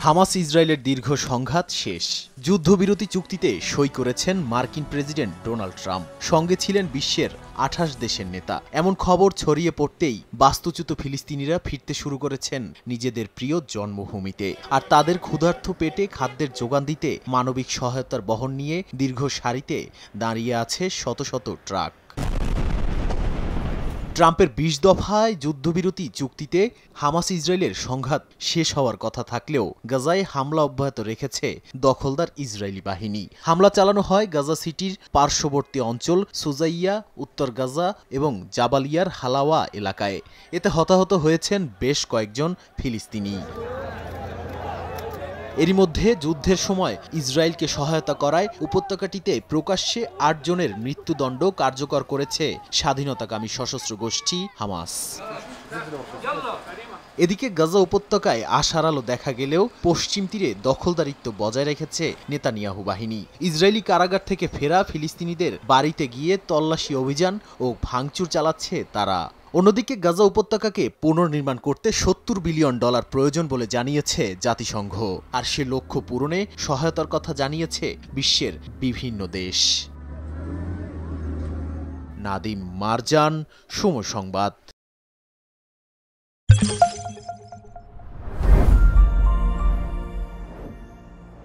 Hamas ইসরায়েলের দীর্ঘ সংঘাত শেষ। যুদ্ধবিরতি চুক্তিতে সই করেছেন মার্কিন প্রেসিডেন্ট ডোনাল্ড ট্রাম্প। সঙ্গে ছিলেন বিশ্বের ২৮ দেশের নেতা। এমন খবর ছড়িয়ে পড়তেই বাস্তুচ্যুত ফিলিস্তিনিরা ফিরতে শুরু করেছেন নিজেদের প্রিয় জন্মভূমিতে। আর তাদের ক্ষুধার্ত পেটে খাদ্যের যোগান দিতে মানবিক সহায়তার বহন নিয়ে দীর্ঘ সারিতে দাঁড়িয়ে আছে শত শত ট্রাক। ট্রাম্পের ২০ দফায় যুদ্ধবিরতি চুক্তিতে হামাস ইসরায়েলের সংঘাত শেষ হওয়ার কথা থাকলেও গাজায় হামলা অব্যাহত রেখেছে দখলদার ইসরায়েলি বাহিনী। হামলা চালানো হয় গাজা সিটির পার্শ্ববর্তী অঞ্চল সুজাইয়া, উত্তর গাজা এবং জাবালিয়ার হালাওয়া এলাকায়। এতে হতাহত হয়েছেন বেশ কয়েকজন ফিলিস্তিনি। এরই মধ্যে যুদ্ধের সময় ইসরায়েলকে সহায়তা করায় উপত্যকাটিতে প্রকাশ্যে ৮ জনের মৃত্যুদণ্ড কার্যকর করেছে স্বাধীনতাকামী সশস্ত্র গোষ্ঠী হামাস। এদিকে গাজা উপত্যকায় আশার আলো দেখা গেলেও পশ্চিম তীরে দখলদারিত্ব বজায় রেখেছে নেতানিয়াহু বাহিনী। ইসরায়েলি কারাগার থেকে ফেরা ফিলিস্তিনিদের বাড়িতে গিয়ে তল্লাশি অভিযান ও ভাঙচুর চালাচ্ছে তারা। অন্যদিকে গাজা উপত্যকাকে পুনর্নির্মাণ করতে $৭০ বিলিয়ন প্রয়োজন বলে জানিয়েছে জাতিসংঘ। আর সে লক্ষ্য পূরণে সহায়তার কথা জানিয়েছে বিশ্বের বিভিন্ন দেশ। নাদিম মারজান, সময় সংবাদ।